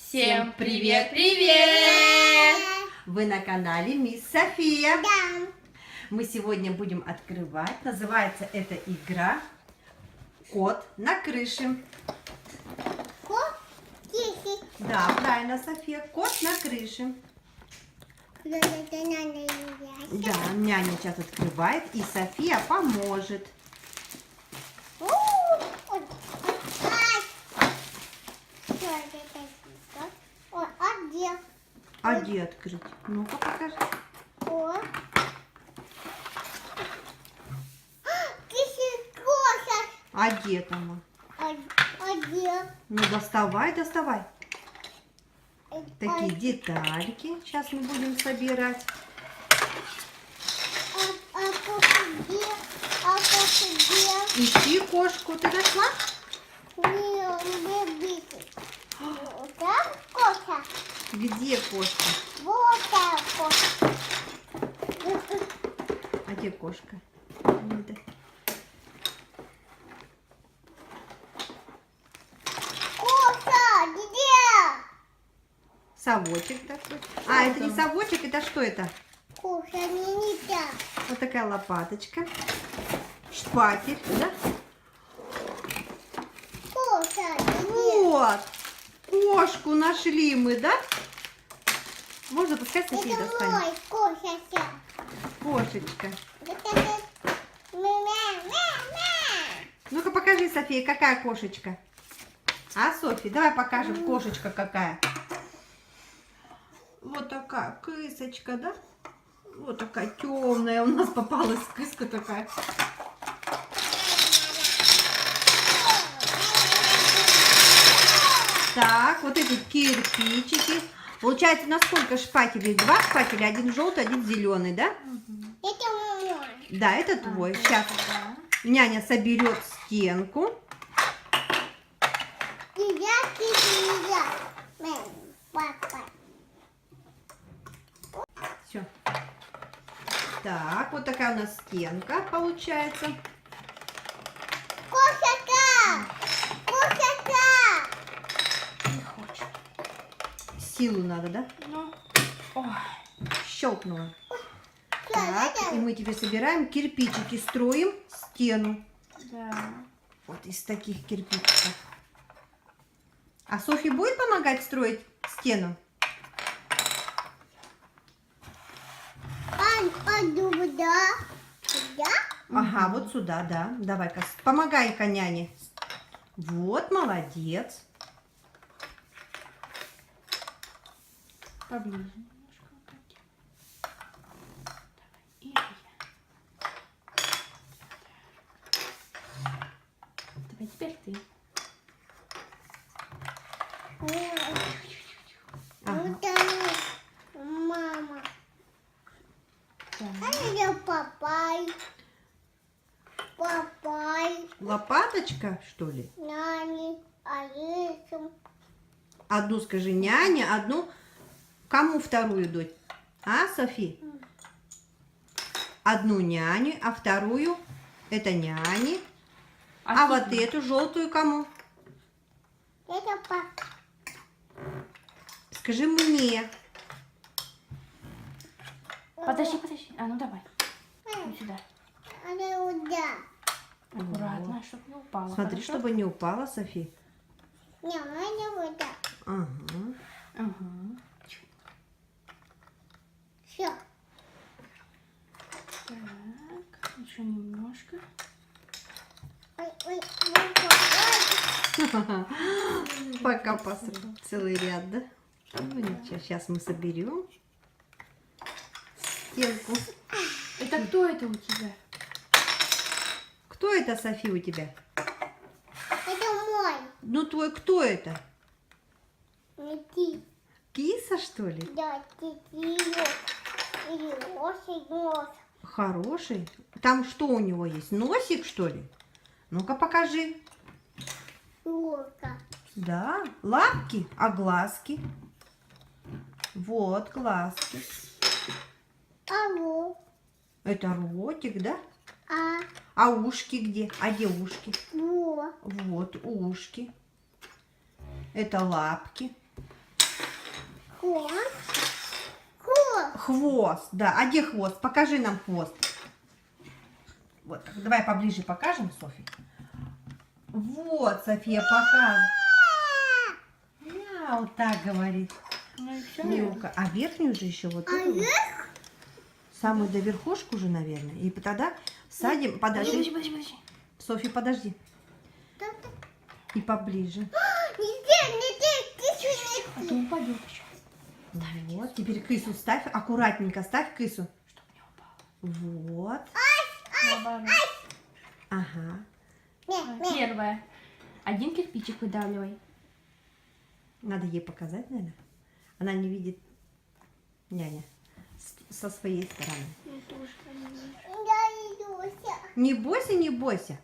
Всем привет-привет! Вы на канале Мисс София. Да. Мы сегодня будем открывать. Называется эта игра «Кот на крыше». Кот тихий. Да, правильно, София. Кот на крыше. Это надо играть. Да, няня сейчас открывает, и София поможет. Ой, ай. Что это такое? Ой, а где? А где открыть? Ну-ка покажи. Ой. Тихий кошек. А где там? А где? Ну доставай, доставай. Такие детальки. Сейчас мы будем собирать. А кошек где? А кошек где? Ищи кошку. Ты нашла? Не битый. Там кошка. Где кошка? Вот там кошка. А где кошка? Не видно. Кошка, где? Совочек такой. А, это не совочек, это что это? Кошка нельзя. Вот такая лопаточка. Шпатель, да? Кошка нельзя. Вот! Кошку нашли мы, да? Можно пускай София Это достанет. мой кошечка. Кошечка. Это мя. Ну-ка покажи, София, какая кошечка. А, София, давай покажем, кошечка какая. Вот такая кысочка, да? Вот такая темная у нас попалась кыска такая. Так, вот эти кирпичики. Получается, на сколько шпателей? Два шпателя, один желтый, один зеленый, да? Это мой. Да, это твой. Сейчас няня соберет стенку. Нельзя. Папа. Все. Так, вот такая у нас стенка получается. Кошечка. Кошечка. Не хочет. Силу надо, да? Ну, ой. Щелкнула. Что Так, это? и мы тебе собираем кирпичики, строим стену. Да. Вот из таких кирпичиков. А Софья будет помогать строить стену? Сюда. Сюда? Ага, вот сюда, да. Давай-ка, помогай-ка няне. Вот, молодец. Поближе немножко. Давай. И я. Давай, теперь ты. Ага. Вот они. Мама. Да. А я папай. Папай. Лопаточка, что ли? Нани. Алисом. Одну скажи няне, одну... Кому вторую дать? А, Софи? Одну няне, а вторую это няне. А вот эту желтую кому? Это папа. Скажи мне. Подожди. А ну давай. Вот сюда. Она уда. Аккуратно, чтобы не упала. Смотри, хорошо? чтобы не упала, Софи. Не, она уда. Ага. Ага. Все. Так, еще немножко. Ой. Пока посмотрим. Целый ряд, да? Ну ничего, сейчас мы соберем стенку. Это кто это у тебя? Кто это, Софи, у тебя? Это мой. Ну твой кто это? Лети. Киса, что ли? Да, или нос. Хороший. Там что у него есть? Носик, что ли? Ну-ка покажи. Лока. Да, лапки, а глазки? Вот глазки. Алло. Это ротик, да? А. А ушки где? А где ушки? Во. Вот ушки. Это лапки. Хвост. Хвост. Хвост, да. А где хвост? Покажи нам хвост. Вот, так, давай поближе покажем, Софья. Вот, София показывает. Вот так говорит. Ну и все. Милка. А верхнюю же еще вот эту вот. Самую до верхушку же, наверное. И тогда садим. Подожди, Подожди. подожди. Софья, подожди. И поближе. А то упадет еще. Вот. Теперь кысу ставь. Аккуратненько ставь кысу. Чтоб не упало. Вот. Наоборот. Ага. Первое. Один кирпичик выдавливай. Надо ей показать, наверное. Она не видит няня со своей стороны. Не бойся, не бойся.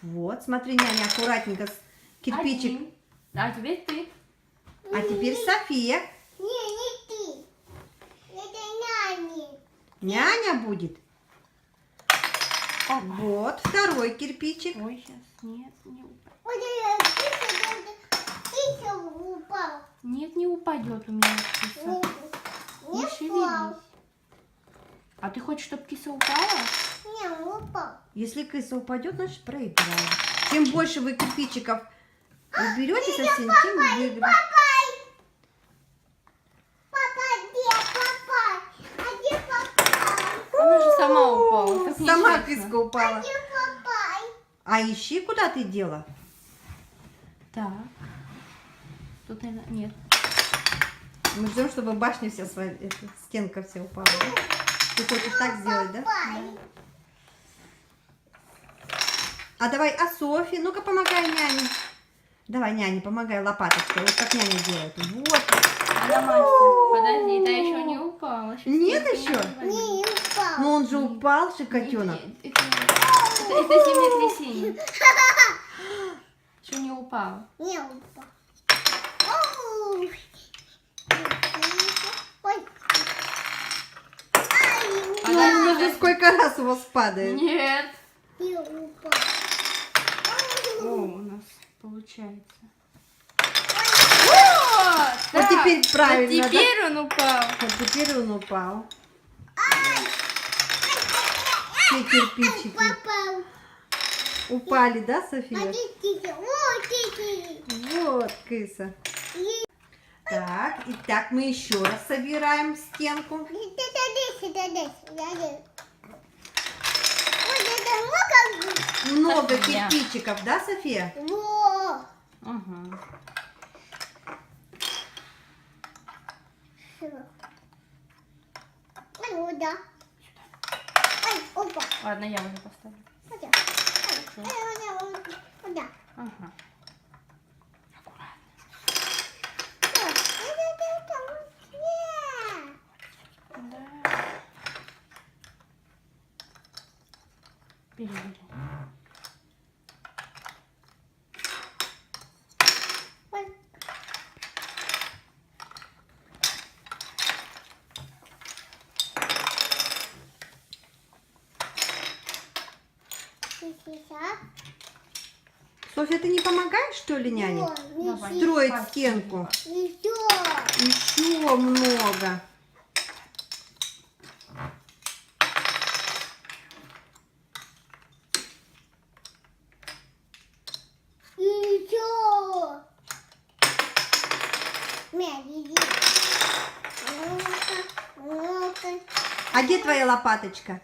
Вот, смотри, няня, аккуратненько кирпичик. Один. А теперь ты. А теперь София. Не ты. Это няня. Няня будет. Вот, второй кирпичик. Ой, сейчас. Нет, не упадет. Ты упал. Нет, не упадет у меня киса. Не Не упал. шевелись. А ты хочешь, чтобы киса упала? Не упал. Если кыса упадет, значит проиграем. Чем больше вы кирпичиков уберете совсем, тем выиграем. Папа, где папа? А где папа? Она же сама упала. Как Сама нечестно. кыска упала. Где папа? А ищи, куда ты дела? Так. Тут, наверное, нет. Мы ждем, чтобы башня вся, стенка вся упала. Да? Ты хочешь так сделать, да? А давай, а Софья? Ну-ка, помогай няне. Давай, няне, помогай лопаточкой. Вот как няня делает. Вот. Она мастер. Подожди, да еще не упала. Нет еще? Не упал. Ну он же упал, же котенок. Это землетрясение. Еще не упал. Не упал. Ой. Ой. Ай, Ну, уже сколько раз у вас падает. Нет. не упал. О, у нас получается. Вот теперь правильно, Вот теперь он упал. Вот теперь он упал. Все кирпичики Попал. упали, да, А София? тихо. Вот тихо. Вот, кыса. Так, и так мы еще раз собираем стенку. Много София. кирпичиков, да, София? Во. Угу. Ну да. Ай, опа. Ладно, я уже поставлю. Вот так. Вот так. Ага. Аккуратно. Да. Переверни. Софья, ты не помогаешь, что ли, няне? Давай. Строить Пальцы. стенку. Еще. Еще много. Еще. Иди. Ну-ка. А где твоя лопаточка?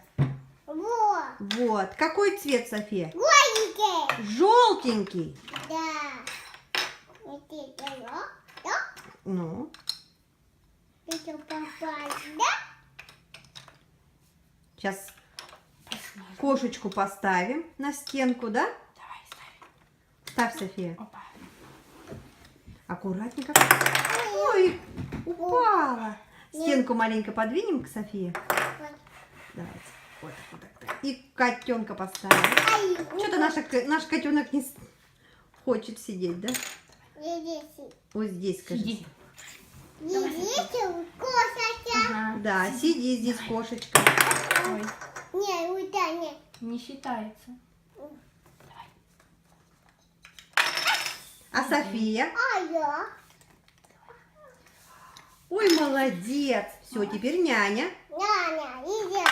Вот. Вот. Какой цвет, София? Голики. Желтенький. Да. Это да? Да? Ну, Это попали, да? сейчас кошечку поставим на стенку, да? Давай, ставь. Ставь, София. Опа. Аккуратненько. Ой, упала. Стенку маленько подвинем к Софии. Давайте. Вот так, вот так, так. И котенка поставим. Ай, Что-то наш котенок не хочет сидеть, да? Здесь. Вот здесь, скажи. Сиди. Здесь кошечка. Ага. Да, сиди здесь, кошечка. Ой, Не, вот так, не. не считается. Давай. А София? А я? Ой, молодец. Все, теперь няня. Няня, иди.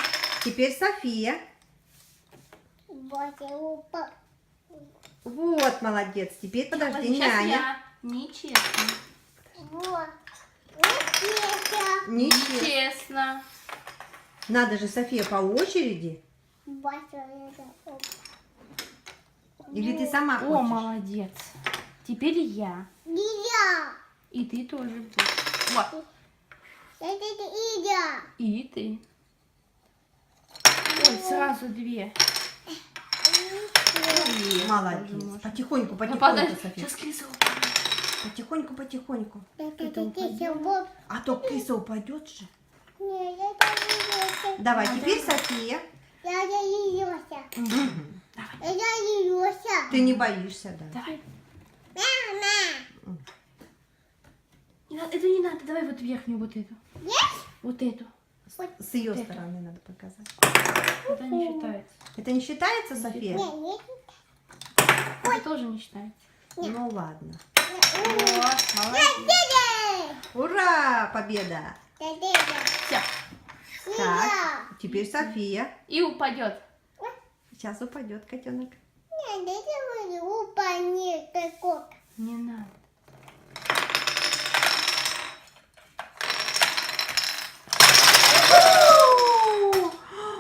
Теперь София. Вот и упал. Вот, молодец. Теперь подожди, Сейчас няня. я. Нечестно. Вот. Вот Ничего. Нечестно. Надо же, София, по очереди. Или ты сама О, хочешь? молодец. Теперь я. Иди. И ты тоже будешь. Вот. Иди. И ты. Ой, сразу две. Ой, Молодец. боже мой. Потихоньку, Ну, потихоньку, подожди, София. сейчас киса упадет. Потихоньку, потихоньку. Вот. А то киса упадет же. Не, это Давай, Ну, теперь давай. София. Я Илюся. Мгм. Давай, Я Илюся. Ты не боишься, да? давай. Мама. Не надо, это не надо, давай вот верхнюю вот эту. Есть? Вот эту. С ее Это. стороны надо показать. Это не считается. Это не считается, София? Не, нет. Это тоже не считается. Ну ладно. Вот, молодец. Ура! Победа! Все. Так, теперь София. И упадет. Сейчас упадет котенок. Не надо.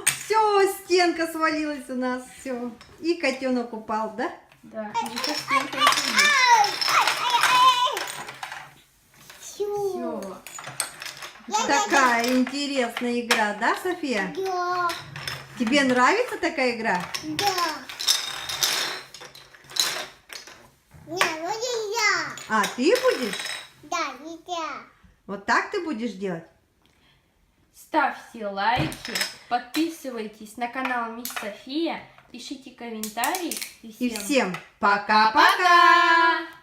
Все, стенка свалилась у нас, все. И котенок упал, да? Да, не со стенкой Все. Такая интересная игра, да, София? Да, Тебе нравится такая игра? да. Не, вроде я. А, ты будешь? Да, не я. Вот так ты будешь делать? Ставьте лайки, подписывайтесь на канал Мисс София, пишите комментарии. И всем пока-пока! Пока!